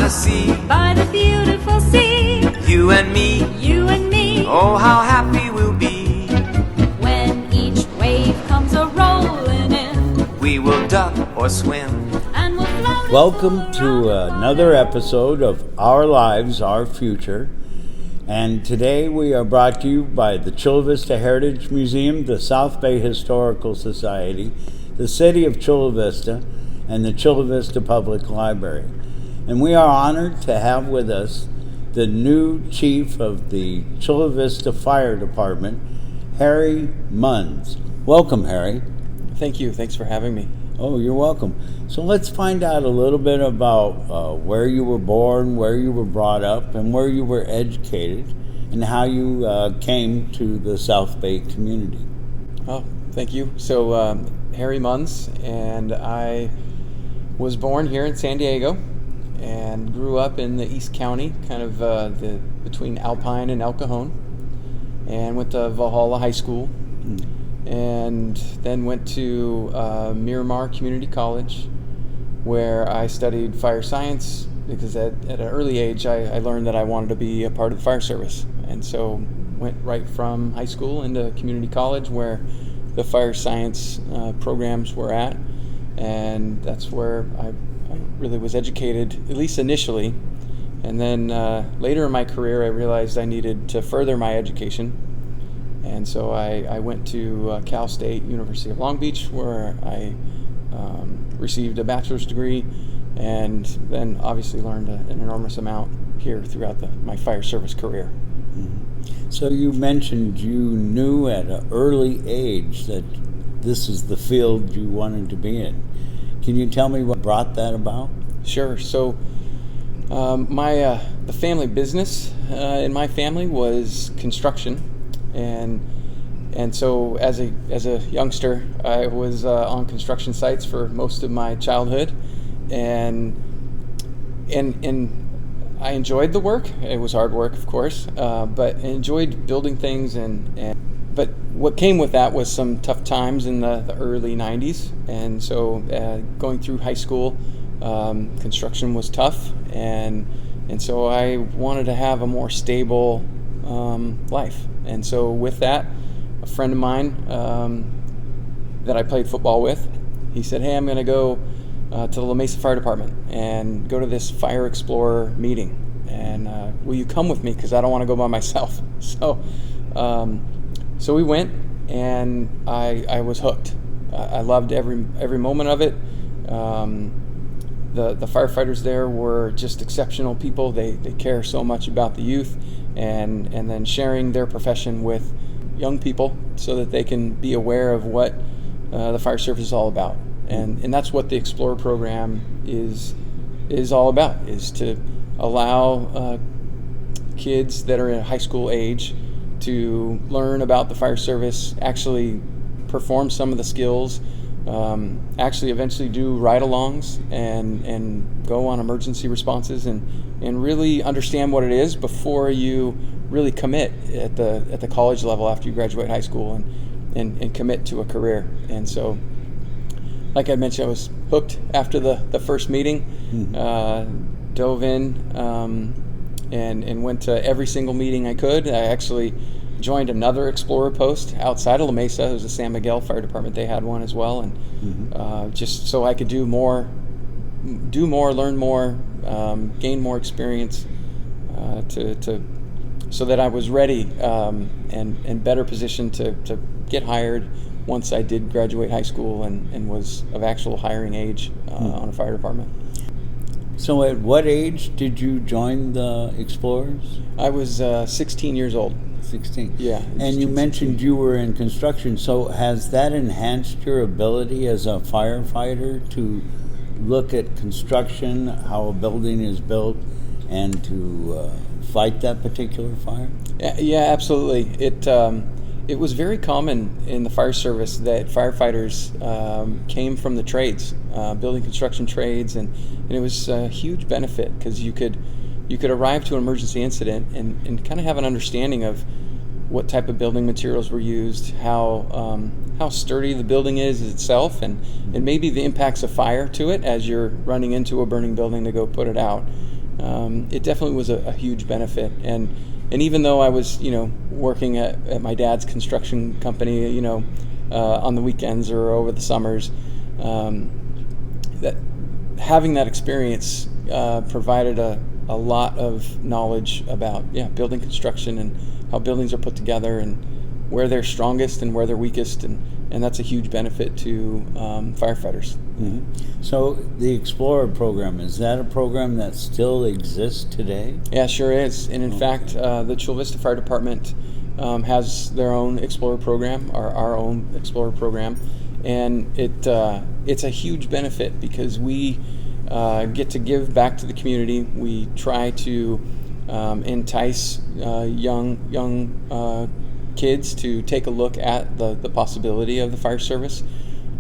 the sea, by the beautiful sea. you and me, You and me, oh how happy we'll be. when each wave comes a-rolling in, We will duck or swim. and we'll float. Welcome to another episode of Our Lives, Our Future. And today we are brought to you by the Chula Vista Heritage Museum, the South Bay Historical Society, the City of Chula Vista, and the Chula Vista Public Library. And we are honored to have with us the new chief of the Chula Vista Fire Department, Harry Muns. Welcome, Harry. Thank you. Thanks for having me. Oh, you're welcome. So let's find out a little bit about where you were born, where you were brought up, and where you were educated, and how you came to the South Bay community. Oh, thank you. So, Harry Muns, and I was born here in San Diego and grew up in the East County, kind of between Alpine and El Cajon, and went to Valhalla High School. And then went to Miramar Community College, where I studied fire science because at an early age I learned that I wanted to be a part of the fire service. And so went right from high school into community college where the fire science programs were at. And that's where I really was educated, at least initially. And then later in my career I realized I needed to further my education. And so I went to Cal State University of Long Beach, where I received a bachelor's degree, and then obviously learned an enormous amount here throughout my fire service career. Mm-hmm. So you mentioned you knew at an early age that this is the field you wanted to be in. Can you tell me what brought that about? Sure. So the family business in my family was construction. And so as a youngster, I was on construction sites for most of my childhood, and I enjoyed the work. It was hard work, of course, but I enjoyed building things. But what came with that was some tough times in the early 90s, and so going through high school, construction was tough, and so I wanted to have a more stable life. And so with that, a friend of mine that I played football with, he said, "Hey, I'm going to go to the La Mesa Fire Department and go to this Fire Explorer meeting. And will you come with me? Because I don't want to go by myself." So we went, and I was hooked. I loved every moment of it. The firefighters there were just exceptional people. They care so much about the youth, and then sharing their profession with young people so that they can be aware of what the fire service is all about. And that's what the Explorer program is all about, is to allow kids that are in high school age to learn about the fire service, actually perform some of the skills, actually eventually do ride-alongs and go on emergency responses and really understand what it is before you really commit at the college level after you graduate high school and commit to a career. And so, like I mentioned, I was hooked after the first meeting. Dove in and went to every single meeting I could. I actually joined another Explorer post outside of La Mesa. It was the San Miguel Fire Department. They had one as well, and just so I could do more, learn more, gain more experience, so that I was ready and better positioned to get hired once I did graduate high school and was of actual hiring age on a fire department. So at what age did you join the Explorers? I was 16 years old. 16. Yeah. And you mentioned you were in construction, so has that enhanced your ability as a firefighter to look at construction, how a building is built, and to fight that particular fire? Yeah, absolutely. It was very common in the fire service that firefighters came from the trades, building construction trades, and it was a huge benefit because you could arrive to an emergency incident and kind of have an understanding of what type of building materials were used, how sturdy the building is itself, and maybe the impacts of fire to it as you're running into a burning building to go put it out. it definitely was a huge benefit. And even though I was, working at my dad's construction company, on the weekends or over the summers, that having that experience provided a lot of knowledge about building construction and how buildings are put together and where they're strongest and where they're weakest, and that's a huge benefit to firefighters. Mm-hmm. So the Explorer program, is that a program that still exists today? Yeah, sure is. And in fact, the Chula Vista Fire Department has their own Explorer program, our own Explorer program, and it's a huge benefit because we get to give back to the community. We try to entice young kids to take a look at the possibility of the fire service,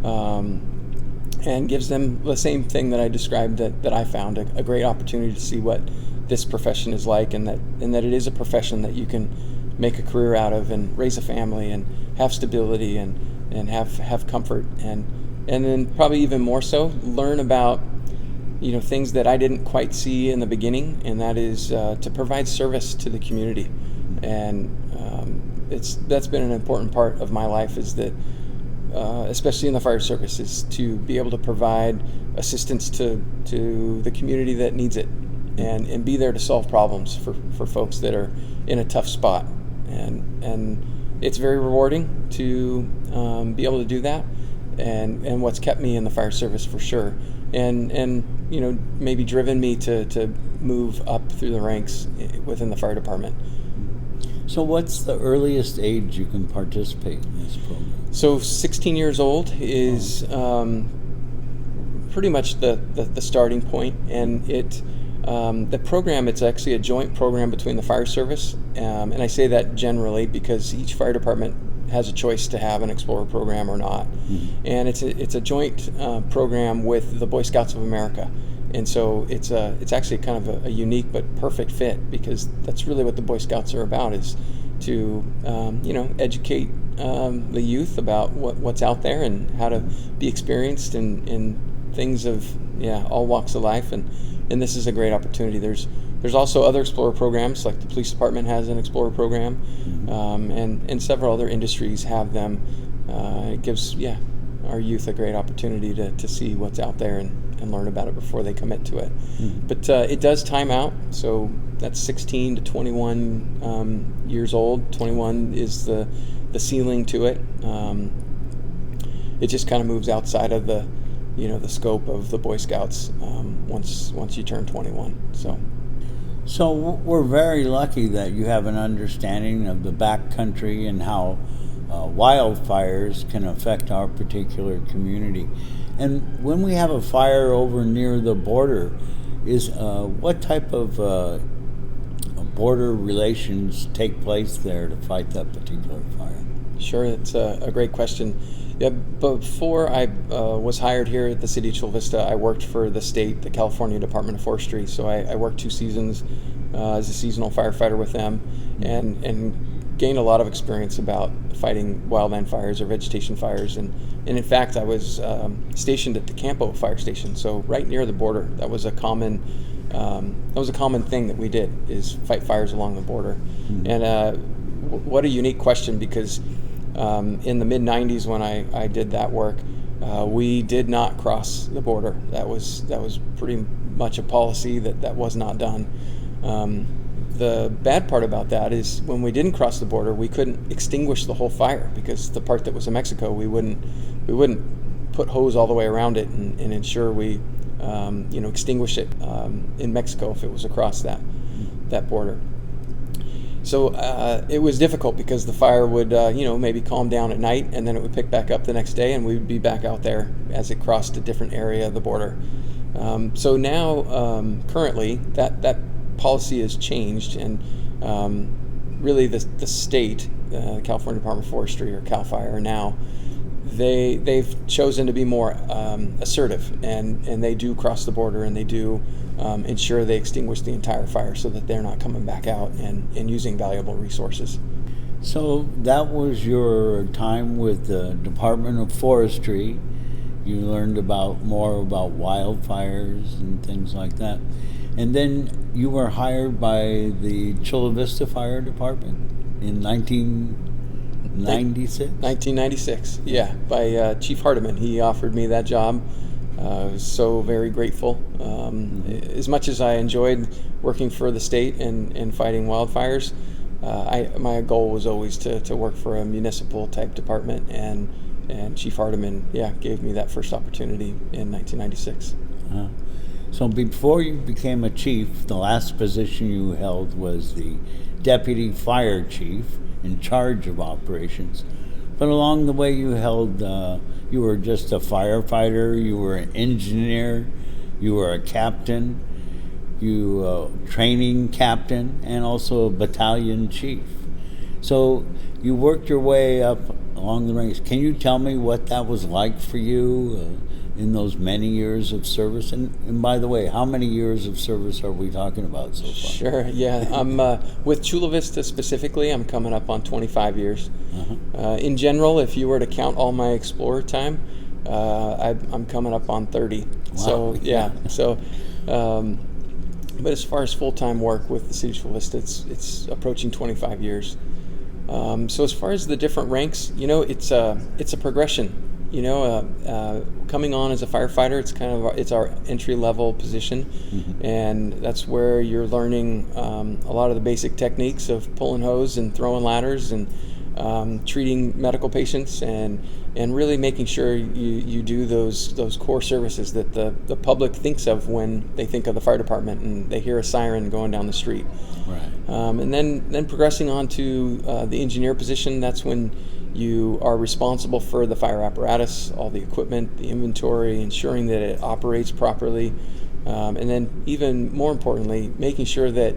and gives them the same thing that I described, that I found, a great opportunity to see what this profession is like, and that it is a profession that you can make a career out of and raise a family and have stability and have comfort, and then probably even more so learn about things that I didn't quite see in the beginning, and that is to provide service to the community. And that's been an important part of my life, is that especially in the fire service, is to be able to provide assistance to the community that needs it, and be there to solve problems for folks that are in a tough spot. And it's very rewarding to be able to do that, and what's kept me in the fire service for sure, and maybe driven me to move up through the ranks within the fire department. So what's the earliest age you can participate in this program? So 16 years old is pretty much the starting point, and the program, it's actually a joint program between the fire service, and I say that generally because each fire department has a choice to have an Explorer program or not. Mm-hmm. And it's a joint program with the Boy Scouts of America. And so it's actually kind of a unique but perfect fit, because that's really what the Boy Scouts are about, is to educate the youth about what's out there and how to be experienced in things of all walks of life, and this is a great opportunity. There's also other Explorer programs, like the police department has an Explorer program, and several other industries have them. It gives our youth a great opportunity to see what's out there and learn about it before they commit to it. Mm-hmm. But it does time out, so that's 16 to 21 years old. 21 is the ceiling to it. It just kind of moves outside of the scope of the Boy Scouts once you turn 21. So we're very lucky that you have an understanding of the backcountry and how wildfires can affect our particular community. And when we have a fire over near the border, is what type of border relations take place there to fight that particular fire? Sure, it's a great question. Yeah, before I was hired here at the city of Chula Vista, I worked for the state, the California Department of Forestry. So I worked 2 seasons as a seasonal firefighter with them, and gained a lot of experience about fighting wildland fires or vegetation fires. And in fact, I was stationed at the Campo Fire Station, so right near the border. That was a common thing that we did, is fight fires along the border. Mm-hmm. And what a unique question, because in the mid-90s, when I did that work, we did not cross the border. That was pretty much a policy that was not done. The bad part about that is when we didn't cross the border, we couldn't extinguish the whole fire, because the part that was in Mexico, we wouldn't put hose all the way around it and ensure we extinguish it in Mexico if it was across that border. So it was difficult, because the fire would maybe calm down at night, and then it would pick back up the next day, and we would be back out there as it crossed a different area of the border. So now currently that policy has changed, and really the state, the California Department of Forestry, or CAL FIRE now, they've chosen to be more assertive, and they do cross the border, and they do ensure they extinguish the entire fire, so that they're not coming back out and using valuable resources. So that was your time with the Department of Forestry, You learned more about wildfires and things like that. And then you were hired by the Chula Vista Fire Department in 1996? 1996, yeah, by Chief Hardiman. He offered me that job. I was so very grateful. As much as I enjoyed working for the state and fighting wildfires, my goal was always to work for a municipal type department, and Chief Hardiman, gave me that first opportunity in 1996. So before you became a chief, the last position you held was the Deputy Fire Chief in charge of operations. But along the way you were just a firefighter, you were an engineer, you were a captain, training captain, and also a battalion chief. So you worked your way up along the ranks. Can you tell me what that was like for you in those many years of service? And by the way, how many years of service are we talking about so far? Sure, yeah. I'm with Chula Vista specifically, I'm coming up on 25 years. In general, if you were to count all my Explorer time, I'm coming up on 30. Wow. So, yeah. So, but as far as full-time work with the City of Chula Vista, it's approaching 25 years. So as far as the different ranks, it's a progression. Coming on as a firefighter, it's our entry-level position, and that's where you're learning a lot of the basic techniques of pulling hose and throwing ladders and treating medical patients, and really making sure you do those core services that the public thinks of when they think of the fire department and they hear a siren going down the street. Right. And then progressing on to the engineer position, that's when you are responsible for the fire apparatus, all the equipment, the inventory, ensuring that it operates properly, and then even more importantly, making sure that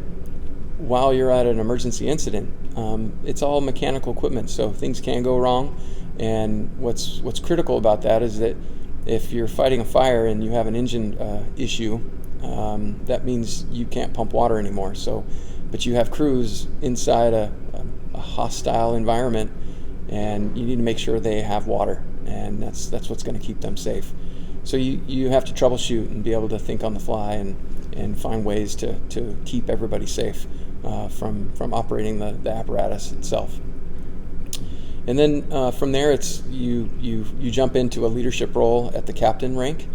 while you're at an emergency incident, it's all mechanical equipment, so things can go wrong. And what's critical about that is that if you're fighting a fire and you have an engine issue, that means you can't pump water anymore. But you have crews inside a hostile environment, and you need to make sure they have water, and that's what's going to keep them safe. So you have to troubleshoot and be able to think on the fly and find ways to keep everybody safe from operating the apparatus itself. And then from there, it's you jump into a leadership role at the captain rank.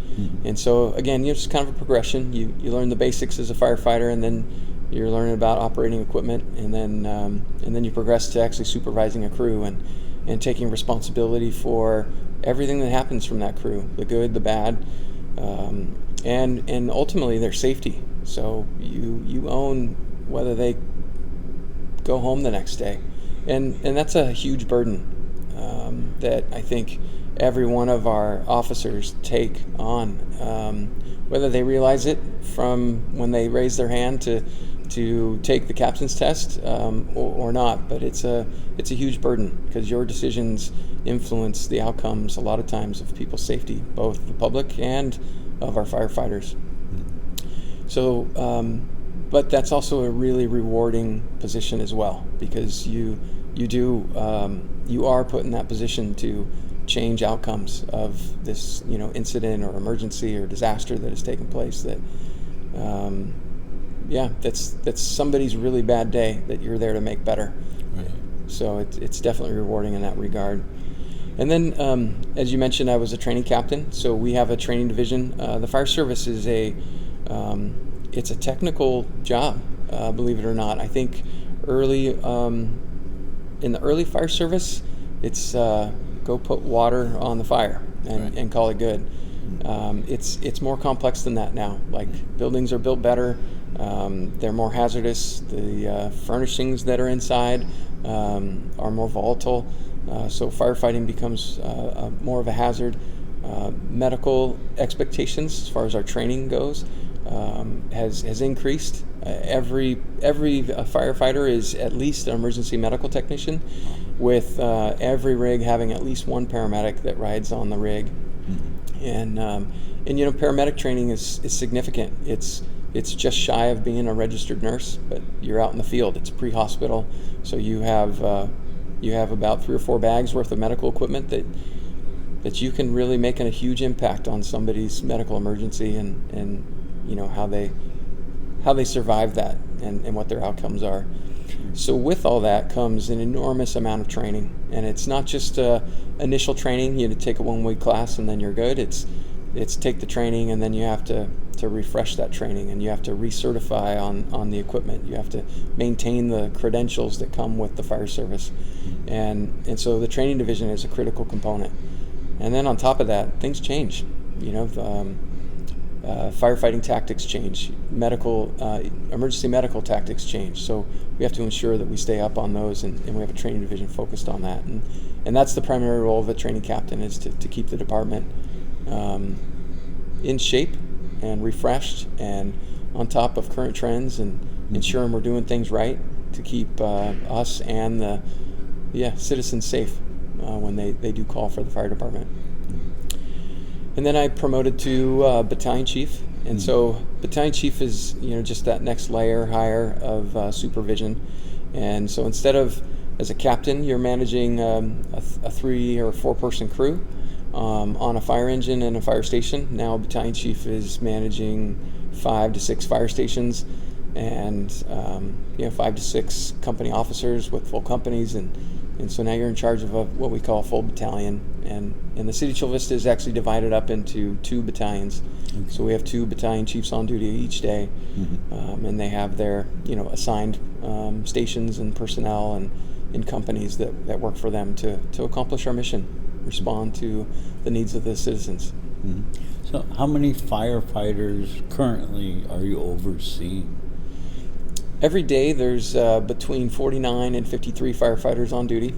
And so again, it's kind of a progression. You learn the basics as a firefighter, and then you're learning about operating equipment, and then you progress to actually supervising a crew and taking responsibility for everything that happens from that crew, the good, the bad, and ultimately their safety. So you own whether they go home the next day, and that's a huge burden that I think every one of our officers take on, whether they realize it from when they raise their hand to take the captain's test or not. But it's a huge burden, because your decisions influence the outcomes a lot of times of people's safety, both the public and of our firefighters. So but that's also a really rewarding position as well, because you are put in that position to change outcomes of this incident or emergency or disaster that has taken place, that's somebody's really bad day that you're there to make better. Right. So it's definitely rewarding in that regard. And then as you mentioned, I was a training captain, so we have a training division. The fire service is it's a technical job, believe it or not. I think in the early fire service, it's go put water on the fire and call it good. It's more complex than that now. Like, buildings are built better, they're more hazardous, the furnishings that are inside are more volatile, so firefighting becomes more of a hazard. Medical expectations as far as our training goes has increased. Every firefighter is at least an emergency medical technician, with every rig having at least one paramedic that rides on the rig. And paramedic training is significant. It's just shy of being a registered nurse, but you're out in the field. It's pre-hospital, so you have about 3 or 4 bags worth of medical equipment that that you can really make a huge impact on somebody's medical emergency and how they survive that and what their outcomes are. So with all that comes an enormous amount of training, and it's not just initial training. You take a 1-week class and then you're good. It's take the training, and then you have to refresh that training, and you have to recertify on the equipment. You have to maintain the credentials that come with the fire service, and so the training division is a critical component. And then on top of that, things change. Firefighting tactics change, emergency medical tactics change. So we have to ensure that we stay up on those, and we have a training division focused on that. And that's the primary role of a training captain, is to keep the department in shape and refreshed and on top of current trends, and ensuring we're doing things right to keep us and the citizens safe when they do call for the fire department. And then I promoted to Battalion Chief, and so Battalion Chief is just that next layer higher of supervision. And so instead of as a captain, you're managing a 3 or 4 person crew on a fire engine and a fire station. Now Battalion Chief is managing 5 to 6 fire stations, and 5 to 6 company officers with full companies, and so now you're in charge of what we call a full battalion. And the city of Chula Vista is actually divided up into 2 battalions. Okay. So we have 2 battalion chiefs on duty each day, and they have their assigned stations and personnel and companies that work for them to accomplish our mission, respond to the needs of the citizens. So how many firefighters currently are you overseeing? Every day there's between 49 and 53 firefighters on duty.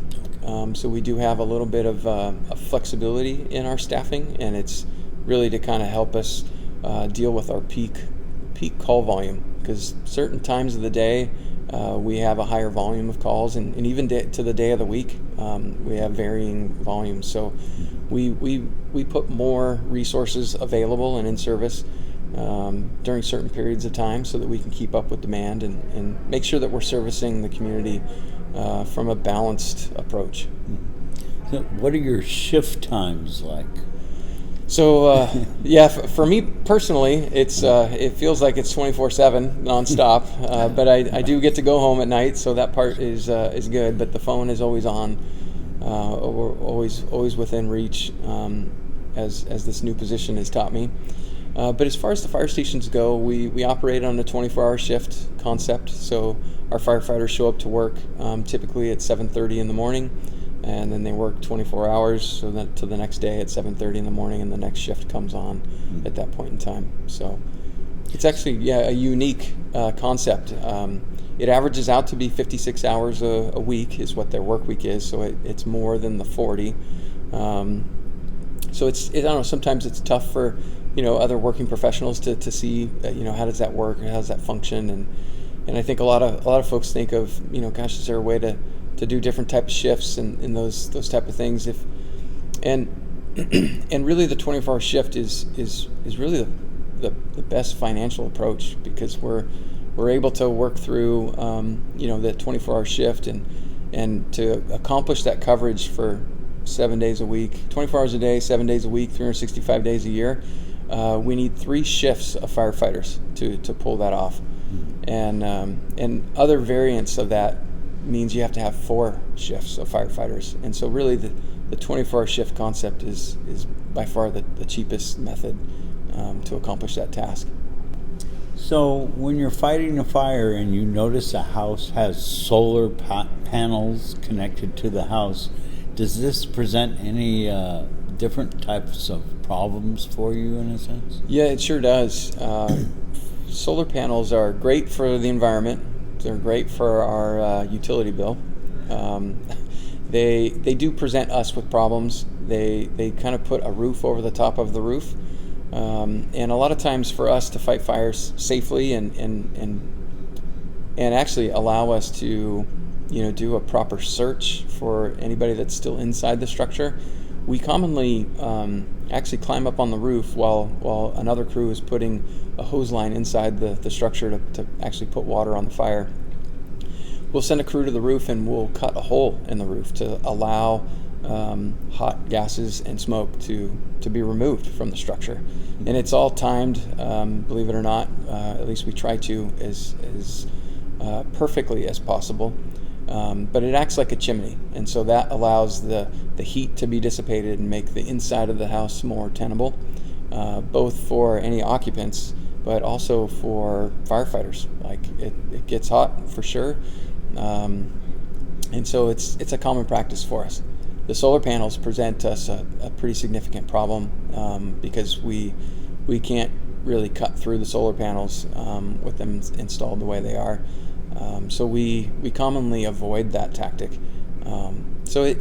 So we do have a little bit of flexibility in our staffing, and it's really to kind of help us deal with our peak call volume, because certain times of the day we have a higher volume of calls, and even to the day of the week we have varying volumes. So we put more resources available and in service during certain periods of time, so that we can keep up with demand and make sure that we're servicing the community from a balanced approach. So what are your shift times like? So for me personally, it feels like it's 24/7 nonstop. But I do get to go home at night, so that part is good. But the phone is always on, always within reach, as this new position has taught me. But as far as the fire stations go, we operate on a 24-hour shift concept. So our firefighters show up to work typically at 7:30 in the morning, and then they work 24 hours, so that to the next day at 7:30 in the morning, and the next shift comes on at that point in time. So it's actually a unique concept. It averages out to be 56 hours a week is what their work week is, so it's more than the 40. So I don't know, sometimes it's tough for other working professionals to see how does that work, and how does that function, and I think a lot of folks think of gosh, is there a way to do different type of shifts and those type of things, and really the 24-hour shift is really the best financial approach, because we're able to work through the 24-hour shift and to accomplish that coverage for 7 days a week, 24 hours a day, 7 days a week, 365 days a year. We need 3 shifts of firefighters to pull that off, and other variants of that means you have to have 4 shifts of firefighters. And so really the 24-hour shift concept is by far the cheapest method to accomplish that task. So when you're fighting a fire and you notice a house has solar panels connected to the house, does this present any different types of problems for you in a sense? Yeah, it sure does. Solar panels are great for the environment. They're great for our utility bill. They do present us with problems. They kind of put a roof over the top of the roof, and a lot of times for us to fight fires safely and actually allow us to do a proper search for anybody that's still inside the structure, we commonly actually climb up on the roof while another crew is putting a hose line inside the structure to actually put water on the fire. We'll send a crew to the roof and we'll cut a hole in the roof to allow hot gases and smoke to be removed from the structure. And it's all timed, believe it or not, at least we try to, as perfectly as possible. But it acts like a chimney, and so that allows the heat to be dissipated and make the inside of the house more tenable, both for any occupants, but also for firefighters. Like it gets hot for sure, and so it's a common practice for us. The solar panels present us a pretty significant problem because we can't really cut through the solar panels with them installed the way they are. So we commonly avoid that tactic. So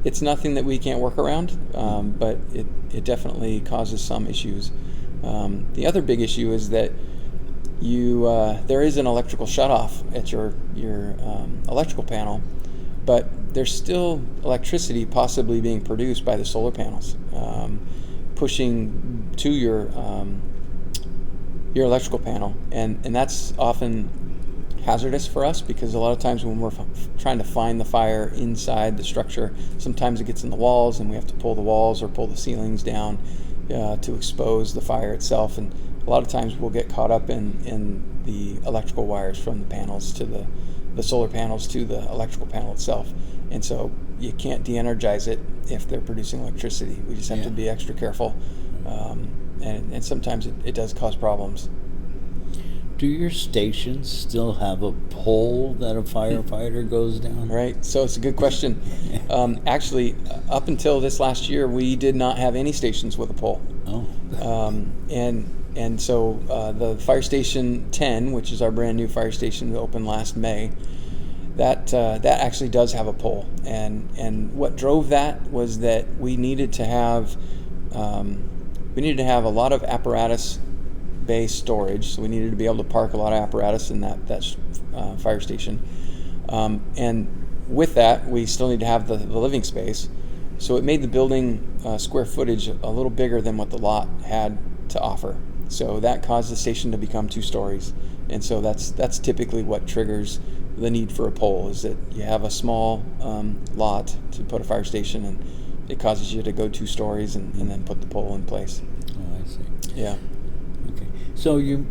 it's nothing that we can't work around, but it definitely causes some issues. The other big issue is that there is an electrical shutoff at your electrical panel, but there's still electricity possibly being produced by the solar panels, pushing to your electrical panel, and that's often hazardous for us because a lot of times when we're trying to find the fire inside the structure, sometimes it gets in the walls and we have to pull the walls or pull the ceilings down to expose the fire itself, and a lot of times we'll get caught up in the electrical wires from the panels to the solar panels to the electrical panel itself, and so you can't de-energize it if they're producing electricity. We just have to be extra careful, and sometimes it does cause problems. Do your stations still have a pole that a firefighter goes down? Right, so it's a good question. Actually, up until this last year, we did not have any stations with a pole. Oh. And so the Fire Station 10, which is our brand new fire station that opened last May, that actually does have a pole. And what drove that was that we needed to have a lot of apparatus bay storage, so we needed to be able to park a lot of apparatus in that fire station, and with that we still need to have the living space, so it made the building square footage a little bigger than what the lot had to offer, so that caused the station to become 2 stories, and so that's typically what triggers the need for a pole, is that you have a small lot to put a fire station, and it causes you to go 2 stories and then put the pole in place. Oh, I see. Yeah. Okay. So you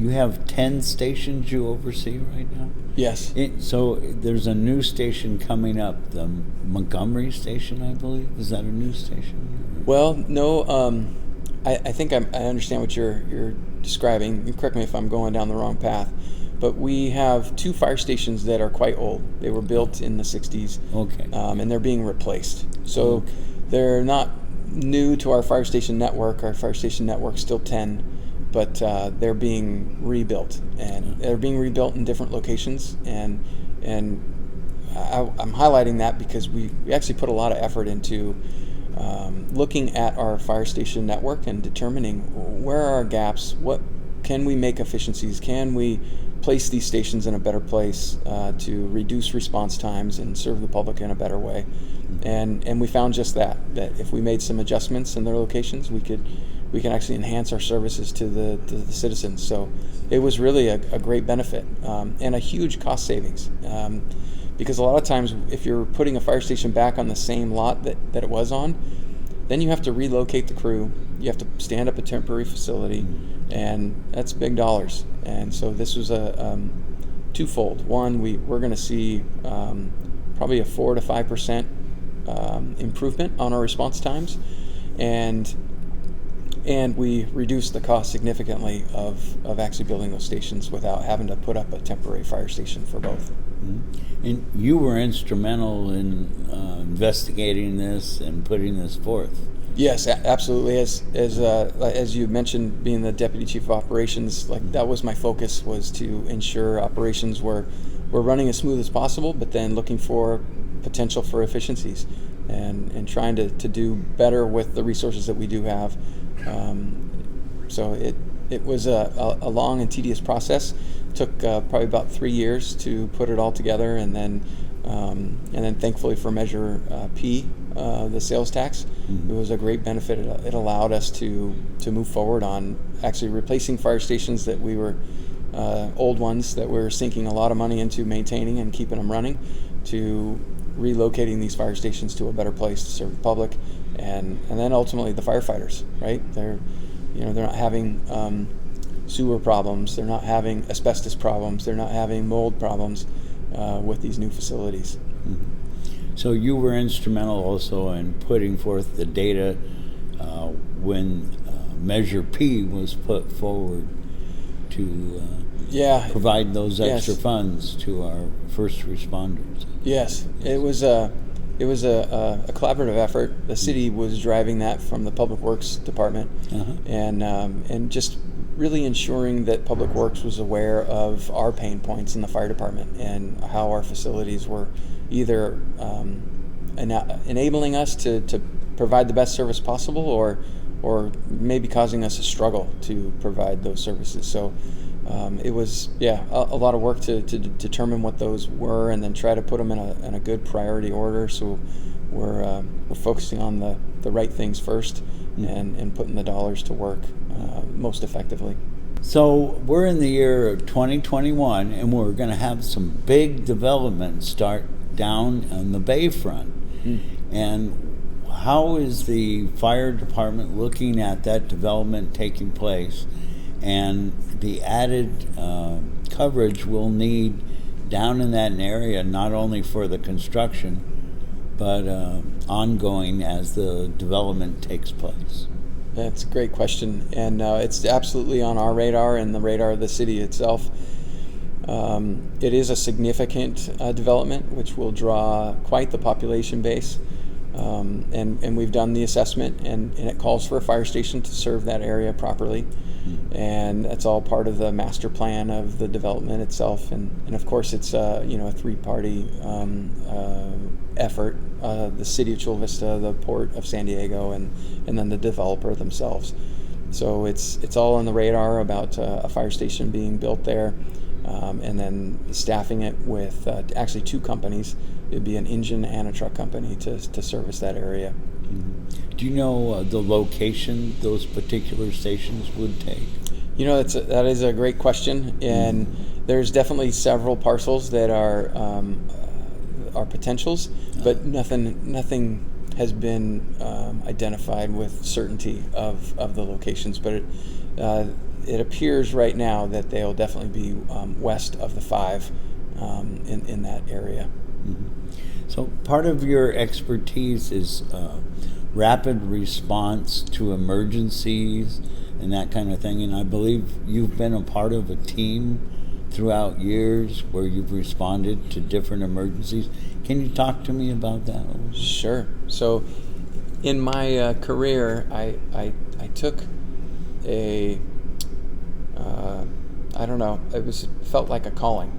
have 10 stations you oversee right now? Yes. So there's a new station coming up, the Montgomery station, I believe. Is that a new station? Well, no. I think I understand what you're describing. You correct me if I'm going down the wrong path. But we have 2 fire stations that are quite old. They were built in the 60s. Okay. And they're being replaced. So they're not new to our fire station network. Our fire station network's still 10, but they're being rebuilt, and they're being rebuilt in different locations. And I'm highlighting that because we actually put a lot of effort into looking at our fire station network and determining where are our gaps, what can we make efficiencies, can we place these stations in a better place to reduce response times and serve the public in a better way. And we found just that if we made some adjustments in their locations, we can actually enhance our services to the citizens. So it was really a great benefit and a huge cost savings. Because a lot of times if you're putting a fire station back on the same lot that it was on, then you have to relocate the crew, you have to stand up a temporary facility, and that's big dollars. And so this was a twofold. One, we're going to see probably a 4 to 5% improvement on our response times, and we reduced the cost significantly of actually building those stations without having to put up a temporary fire station for both. Mm-hmm. And you were instrumental in investigating this and putting this forth. Yes, absolutely. As you mentioned, being the Deputy Chief of Operations, like that was my focus, was to ensure operations were running as smooth as possible, but then looking for potential for efficiencies and trying to do better with the resources that we do have. So it was a long and tedious process. It took probably about 3 years to put it all together, and then thankfully for Measure P, the sales tax, it was a great benefit. It allowed us to move forward on actually replacing fire stations that we were old ones that we were sinking a lot of money into maintaining and keeping them running, to relocating these fire stations to a better place to serve the public, and then ultimately the firefighters, right? They're not having sewer problems, they're not having asbestos problems, they're not having mold problems with these new facilities. Mm-hmm. So you were instrumental also in putting forth the data when Measure P was put forward to provide those extra funds to our first responders. Yes, it was a collaborative effort. The city was driving that from the Public Works Department, and just really ensuring that Public Works was aware of our pain points in the fire department and how our facilities were either enabling us to provide the best service possible, or maybe causing us a struggle to provide those services. So it was a lot of work to determine what those were, and then try to put them in a good priority order. So we're focusing on the right things first, and putting the dollars to work most effectively. So we're in the year of 2021, and we're going to have some big development start down on the bayfront. And how is the fire department looking at that development taking place, and the added coverage we'll need down in that area, not only for the construction, but ongoing as the development takes place? That's a great question, and it's absolutely on our radar and the radar of the city itself. It is a significant development which will draw quite the population base, and we've done the assessment, and it calls for a fire station to serve that area properly, and that's all part of the master plan of the development itself, and of course it's a three-party effort: the city of Chula Vista, the port of San Diego, and then the developer themselves. So it's all on the radar about a fire station being built there, and then staffing it with actually two companies. It'd be an engine and a truck company to service that area. Mm-hmm. Do you know the location those particular stations would take? That is a great question, and there's definitely several parcels that are potentials, but nothing has been identified with certainty of the locations. But it appears right now that they'll definitely be west of the 5 in that area. Mm-hmm. So part of your expertise is rapid response to emergencies and that kind of thing, and I believe you've been a part of a team throughout years where you've responded to different emergencies. Can you talk to me about that a little bit? Sure. So in my career, I took a it felt like a calling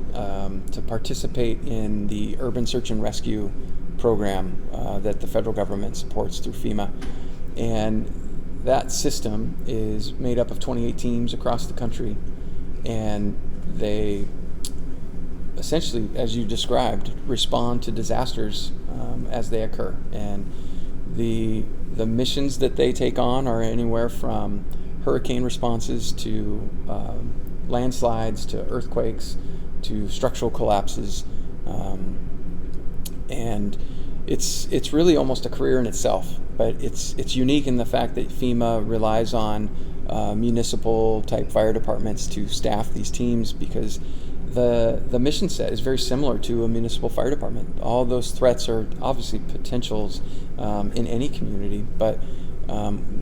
to participate in the urban search and rescue program that the federal government supports through FEMA. And that system is made up of 28 teams across the country, and they essentially, as you described, respond to disasters as they occur. And the missions that they take on are anywhere from hurricane responses to landslides to earthquakes to structural collapses, and it's really almost a career in itself. But it's unique in the fact that FEMA relies on municipal type fire departments to staff these teams, because the mission set is very similar to a municipal fire department. All those threats are obviously potentials in any community, but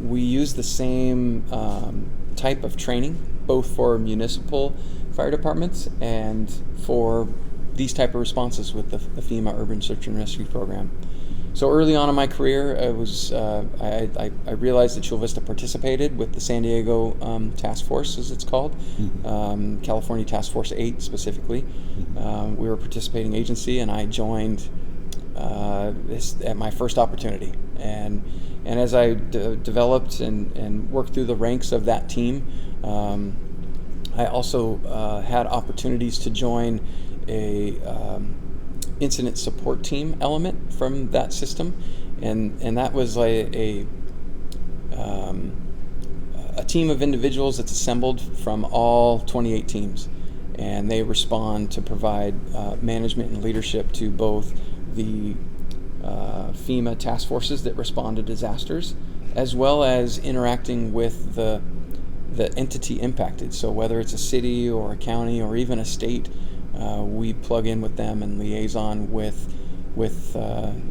we use the same type of training both for municipal fire departments and for these type of responses with the FEMA Urban Search and Rescue Program. So early on in my career, I realized that Chula Vista participated with the San Diego Task Force, as it's called, California Task Force 8 specifically. We were a participating agency, and I joined this at my first opportunity. And as I developed and worked through the ranks of that team, I also had opportunities to join a incident support team element from that system, and that was a team of individuals that's assembled from all 28 teams, and they respond to provide management and leadership to both the FEMA task forces that respond to disasters, as well as interacting with the entity impacted. So whether it's a city or a county or even a state, we plug in with them and liaison with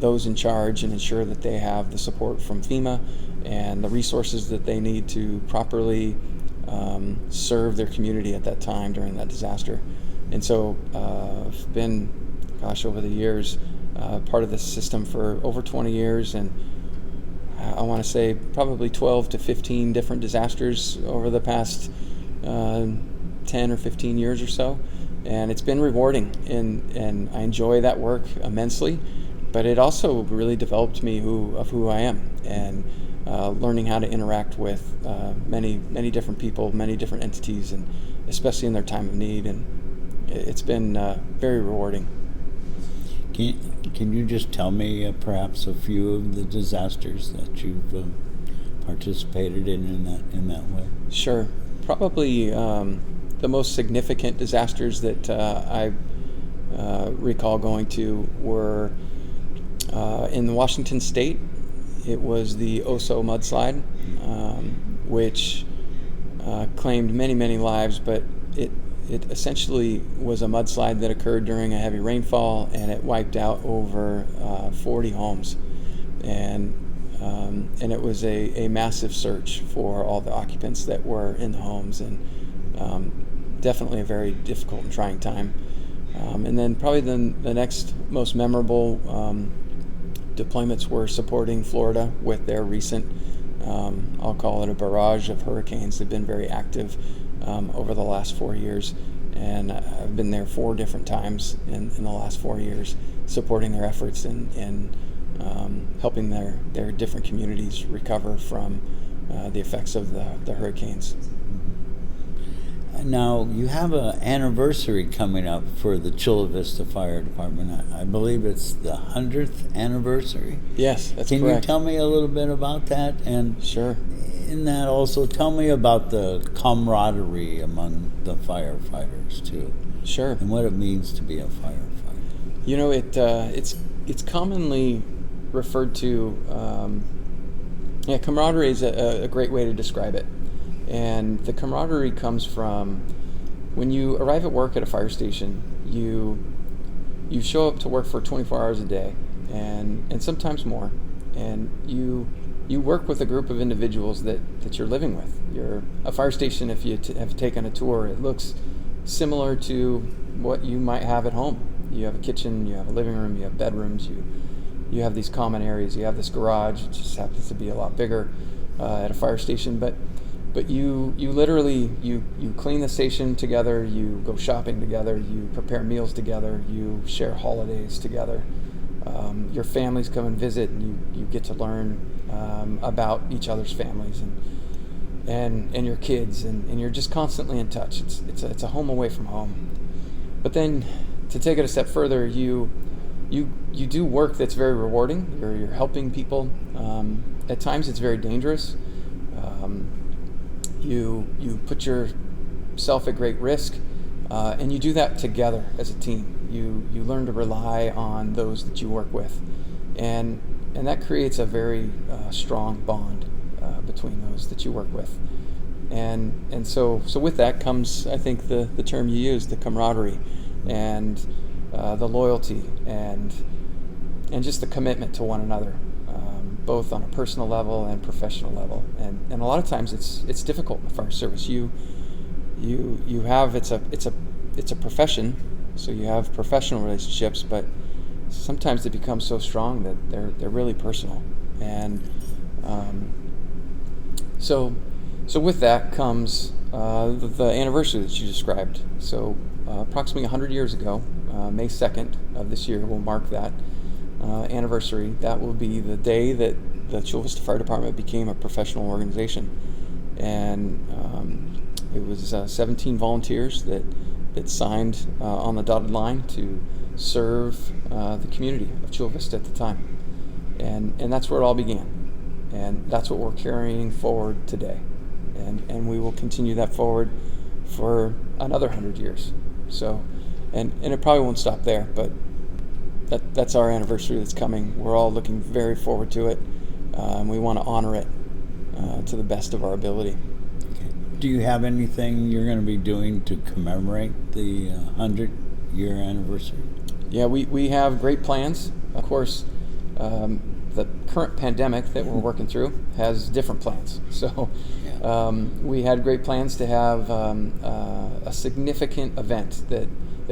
those in charge and ensure that they have the support from FEMA and the resources that they need to properly serve their community at that time during that disaster. And so I've been, over the years, part of this system for over 20 years, and I want to say probably 12 to 15 different disasters over the past 10 or 15 years or so. And it's been rewarding, and I enjoy that work immensely, but it also really developed me of who I am, and learning how to interact with many different people, many different entities, and especially in their time of need. And it's been very rewarding. Can you just tell me perhaps a few of the disasters that you've participated in that way? Sure. Probably the most significant disasters that I recall going to were in Washington State. It was the Oso mudslide, which claimed many lives, but it essentially was a mudslide that occurred during a heavy rainfall, and it wiped out over 40 homes. And it was a massive search for all the occupants that were in the homes, and definitely a very difficult and trying time. And then probably the next most memorable deployments were supporting Florida with their recent, I'll call it a barrage of hurricanes. They've been very active over the last 4 years, and I've been there 4 different times in the last 4 years, supporting their efforts and helping their different communities recover from the effects of the hurricanes. Now, you have an anniversary coming up for the Chula Vista Fire Department. I believe it's the 100th anniversary. Yes, that's correct. Can you tell me a little bit about that? And sure. In that, also tell me about the camaraderie among the firefighters too. Sure. And what it means to be a firefighter. You know, it's commonly referred to. Camaraderie is a great way to describe it. And the camaraderie comes from when you arrive at work at a fire station. You show up to work for 24 hours a day, and sometimes more. And you work with a group of individuals that you're living with. You're a fire station. If you have taken a tour, it looks similar to what you might have at home. You have a kitchen, you have a living room, you have bedrooms, you have these common areas, you have this garage. It just happens to be a lot bigger at a fire station, but you literally you clean the station together, you go shopping together, you prepare meals together, you share holidays together. Your families come and visit, and you get to learn about each other's families and your kids, and you're just constantly in touch. It's a home away from home. But then to take it a step further, you do work that's very rewarding. You're helping people. At times it's very dangerous. You put yourself at great risk, and you do that together as a team. You learn to rely on those that you work with, and that creates a very strong bond between those that you work with. And so with that comes, I think, the term you used, the camaraderie, and the loyalty, and just the commitment to one another, both on a personal level and professional level. And a lot of times it's difficult in the fire service. You have it's a profession, so you have professional relationships, but sometimes they become so strong that they're really personal. And so with that comes the anniversary that you described. So approximately 100 years ago, May 2nd of this year will mark that anniversary. That will be the day that the Chula Vista Fire Department became a professional organization. And it was 17 volunteers that signed on the dotted line to serve the community of Chula Vista at the time. And that's where it all began. And that's what we're carrying forward today. And we will continue that forward for another 100 years. So, and it probably won't stop there, but that's our anniversary that's coming. We're all looking very forward to it, and we want to honor it to the best of our ability. Do you have anything you're going to be doing to commemorate the 100-year anniversary? Yeah, we have great plans. Of course, the current pandemic that we're working through has different plans. So we had great plans to have a significant event that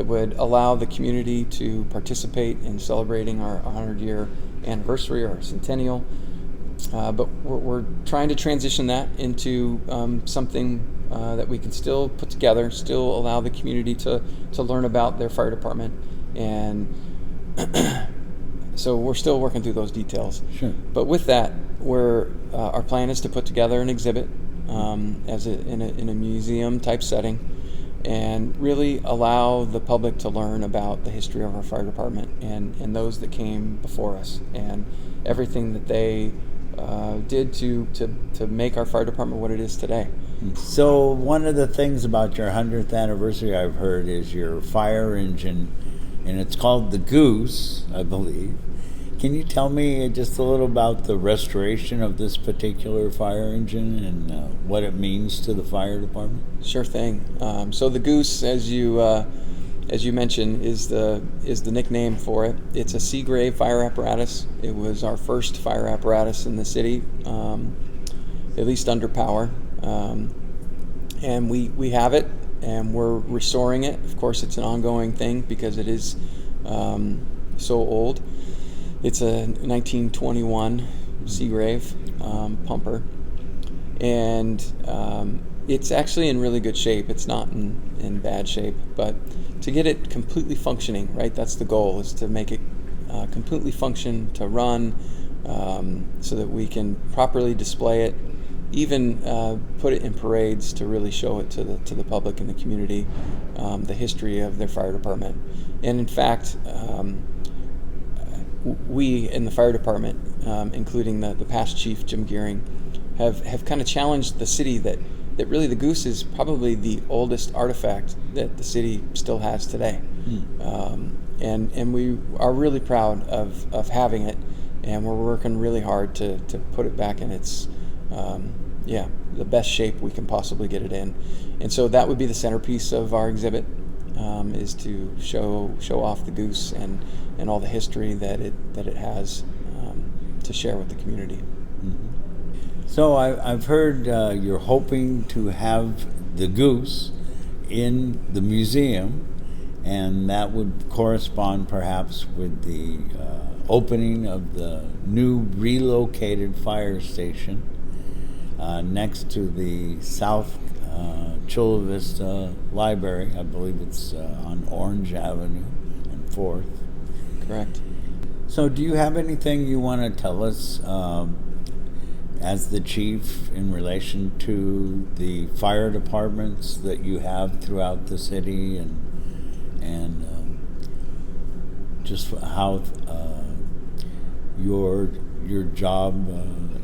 would allow the community to participate in celebrating our 100-year anniversary or our centennial. But we're trying to transition that into something that we can still put together, still allow the community to learn about their fire department. And so we're still working through those details. Sure. But with that, our plan is to put together an exhibit in a museum type setting, and really allow the public to learn about the history of our fire department and those that came before us and everything that they did to make our fire department what it is today. So one of the things about your 100th anniversary I've heard is your fire engine, and it's called the Goose, I believe. Can you tell me just a little about the restoration of this particular fire engine and what it means to the fire department? Sure thing. So the Goose, as you mentioned, is the nickname for it. It's a Seagrave fire apparatus. It was our first fire apparatus in the city, at least under power. And we have it, and we're restoring it. Of course, it's an ongoing thing because it is so old. It's a 1921 Seagrave pumper, and it's actually in really good shape. It's not in bad shape, but to get it completely functioning, right? That's the goal, is to make it completely function, to run, so that we can properly display it, even put it in parades to really show it to the public and the community, the history of their fire department. And in fact, we in the fire department, including the past chief, Jim Gearing, have kind of challenged the city that really the Goose is probably the oldest artifact that the city still has today. And we are really proud of having it, and we're working really hard to put it back in its the best shape we can possibly get it in. And so that would be the centerpiece of our exhibit, is to show off the Goose and all the history that it has to share with the community. So I've heard you're hoping to have the Goose in the museum, and that would correspond perhaps with the opening of the new relocated fire station next to the South Chula Vista Library. I believe it's on Orange Avenue and 4th. Correct. So do you have anything you want to tell us as the chief in relation to the fire departments that you have throughout the city, and just how your job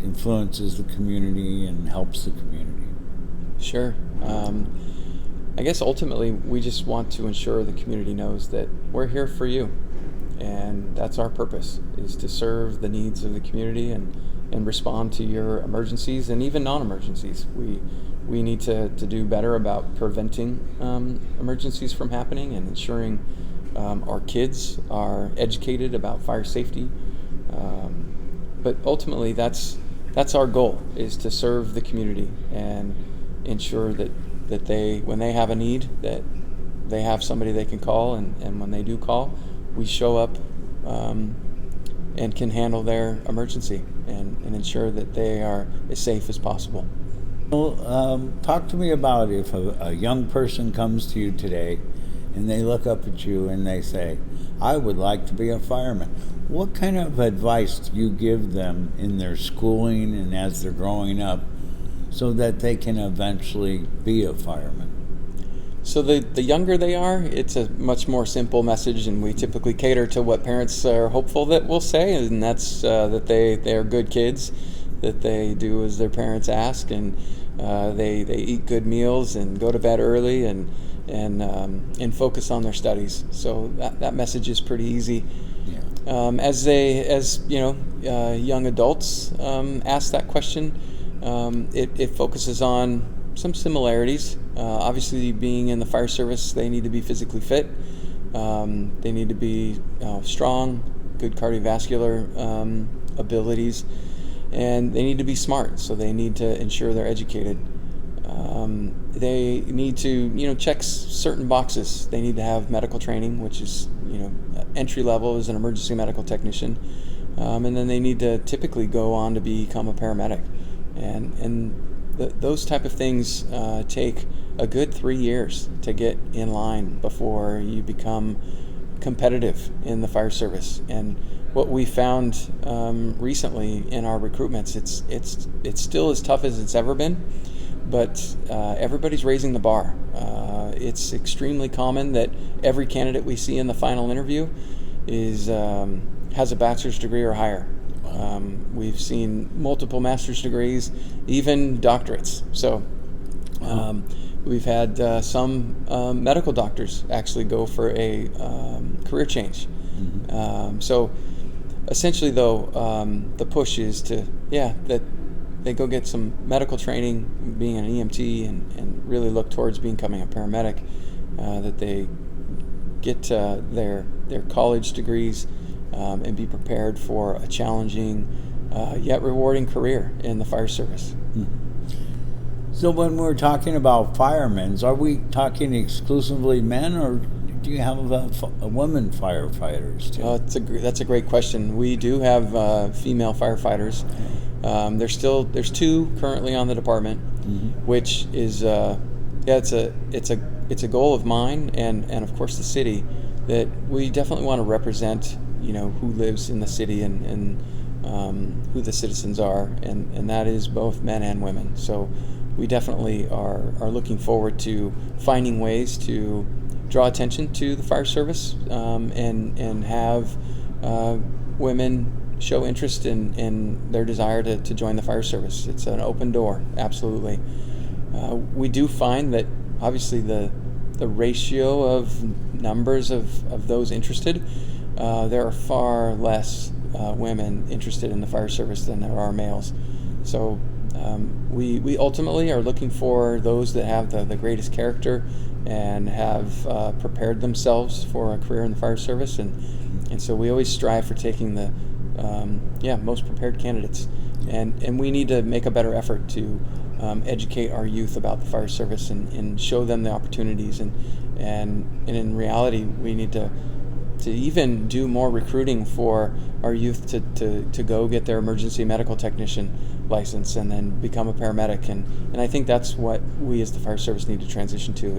influences the community and helps the community? Sure. I guess ultimately we just want to ensure the community knows that we're here for you, and that's our purpose, is to serve the needs of the community and respond to your emergencies and even non-emergencies. We need to do better about preventing emergencies from happening and ensuring our kids are educated about fire safety. But ultimately, that's our goal, is to serve the community and ensure that they, when they have a need, that they have somebody they can call, and when they do call, we show up and can handle their emergency and ensure that they are as safe as possible. Well, talk to me about if a young person comes to you today and they look up at you and they say, I would like to be a fireman. What kind of advice do you give them in their schooling and as they're growing up so that they can eventually be a fireman? So the younger they are, it's a much more simple message, and we typically cater to what parents are hopeful that we'll say, and that's that they are good kids, that they do as their parents ask, and they eat good meals and go to bed early, and and focus on their studies. So that message is pretty easy. Yeah. As young adults ask that question, it focuses on some similarities. Obviously, being in the fire service, they need to be physically fit. They need to be strong, good cardiovascular abilities, and they need to be smart. So they need to ensure they're educated. They need to, check certain boxes. They need to have medical training, which is, entry level as an emergency medical technician, and then they need to typically go on to become a paramedic. And those type of things take a good 3 years to get in line before you become competitive in the fire service. And what we found recently in our recruitments, it's still as tough as it's ever been, but everybody's raising the bar. It's extremely common that every candidate we see in the final interview has a bachelor's degree or higher. We've seen multiple master's degrees, even doctorates. So we've had some medical doctors actually go for a career change. Mm-hmm. So essentially, though, the push is that they go get some medical training, being an EMT, and really look towards becoming a paramedic, that they get their college degrees and be prepared for a challenging yet rewarding career in the fire service. Mm-hmm. So when we're talking about firemen, are we talking exclusively men, or do you have women firefighters too? That's a great question. We do have female firefighters. There's two currently on the department, mm-hmm. which is it's a goal of mine and of course the city, that we definitely want to represent who lives in the city and who the citizens are, and that is both men and women. So we definitely are looking forward to finding ways to draw attention to the fire service, and have women show interest in their desire to join the fire service. It's an open door, absolutely. We do find that obviously the ratio of numbers of those interested, there are far less women interested in the fire service than there are males. So we ultimately are looking for those that have the greatest character and have prepared themselves for a career in the fire service, and so we always strive for taking the most prepared candidates, and we need to make a better effort to educate our youth about the fire service and show them the opportunities, and in reality we need to even do more recruiting for our youth to go get their emergency medical technician license and then become a paramedic, and I think that's what we as the fire service need to transition to,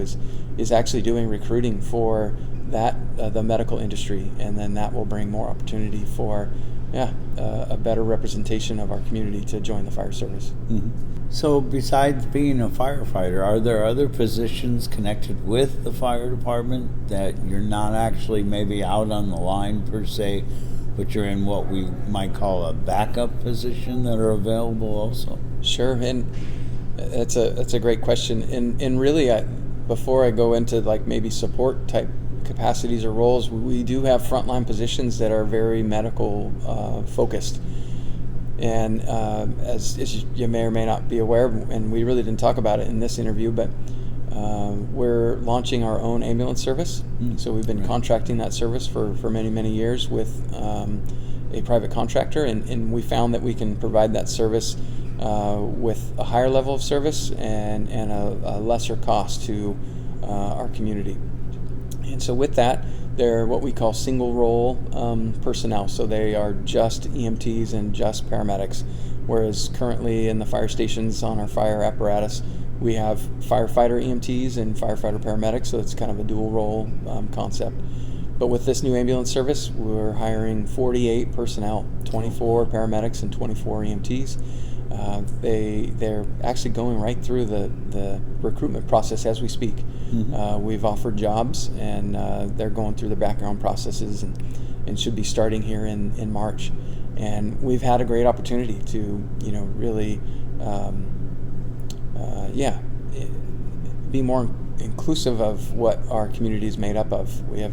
is actually doing recruiting for that the medical industry, and then that will bring more opportunity for a better representation of our community to join the fire service. Mm-hmm. So besides being a firefighter, are there other positions connected with the fire department that you're not actually maybe out on the line per se, but you're in what we might call a backup position that are available also? Sure, and that's a great question. And really, before I go into like maybe support type capacities or roles, we do have frontline positions that are very medical focused. And as you may or may not be aware, and we really didn't talk about it in this interview, but we're launching our own ambulance service. So we've been contracting that service for many, many years with a private contractor, and we found that we can provide that service with a higher level of service and a lesser cost to our community. And so with that, they're what we call single role personnel. So they are just EMTs and just paramedics, whereas currently in the fire stations on our fire apparatus, we have firefighter EMTs and firefighter paramedics, so it's kind of a dual role concept. But with this new ambulance service, we're hiring 48 personnel, 24 paramedics and 24 EMTs. They're actually going right through the recruitment process as we speak. Mm-hmm. We've offered jobs, and they're going through the background processes and should be starting here in March. And we've had a great opportunity to be more inclusive of what our community is made up of. We have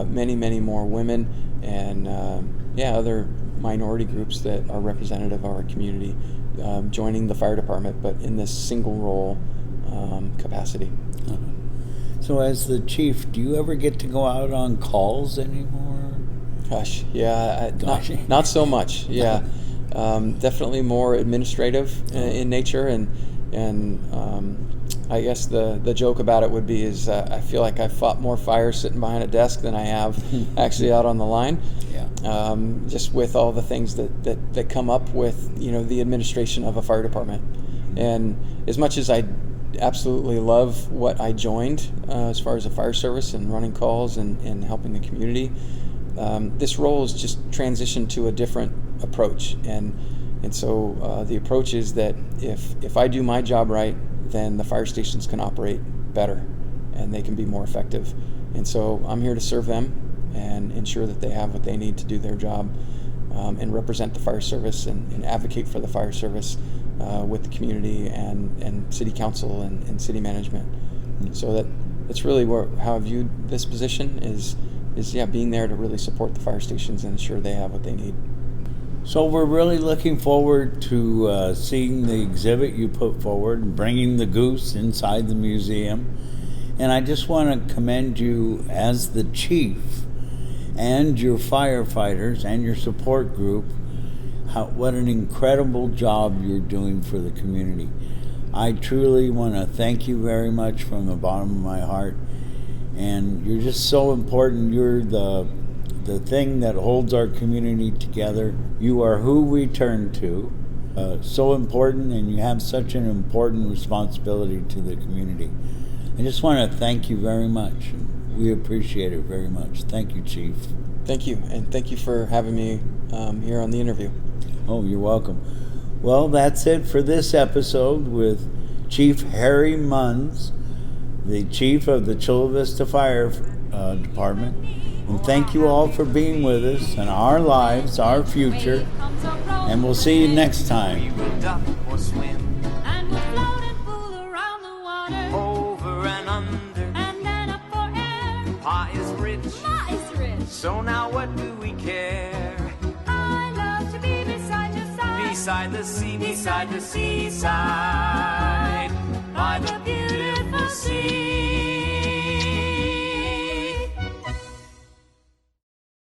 many more women and other minority groups that are representative of our community joining the fire department, but in this single role capacity. So as the chief, do you ever get to go out on calls anymore? Gosh, yeah, not so much. Yeah, definitely more administrative in nature, and I guess the joke about it would be is I feel like I fought more fires sitting behind a desk than I have actually out on the line. Yeah. Just with all the things that come up with the administration of a fire department, and as much as I absolutely love what I joined as far as the fire service and running calls and helping the community, this role is just transitioned to a different approach, and so the approach is that if I do my job right, then the fire stations can operate better and they can be more effective. And so I'm here to serve them and ensure that they have what they need to do their job, and represent the fire service and advocate for the fire service with the community and city council and city management. So that's really how I viewed this position is being there to really support the fire stations and ensure they have what they need. So we're really looking forward to seeing the exhibit you put forward and bringing the Goose inside the museum. And I just want to commend you as the chief and your firefighters and your support group. What an incredible job you're doing for the community. I truly want to thank you very much from the bottom of my heart. And you're just so important. You're the thing that holds our community together. You are who we turn to. So important, and you have such an important responsibility to the community. I just want to thank you very much. We appreciate it very much. Thank you, Chief. Thank you, and thank you for having me here on the interview. Oh, you're welcome. Well, that's it for this episode with Chief Harry Muns, the chief of the Chula Vista Fire Department. And thank you all for being with us in our lives, our future. And we'll see you next We time. will duck or swim And we'll float and fool around the water. over and under. And then up for air. Pa is rich, Ma is rich. so now what do we care? I love to be beside your side. Beside the sea, beside the seaside.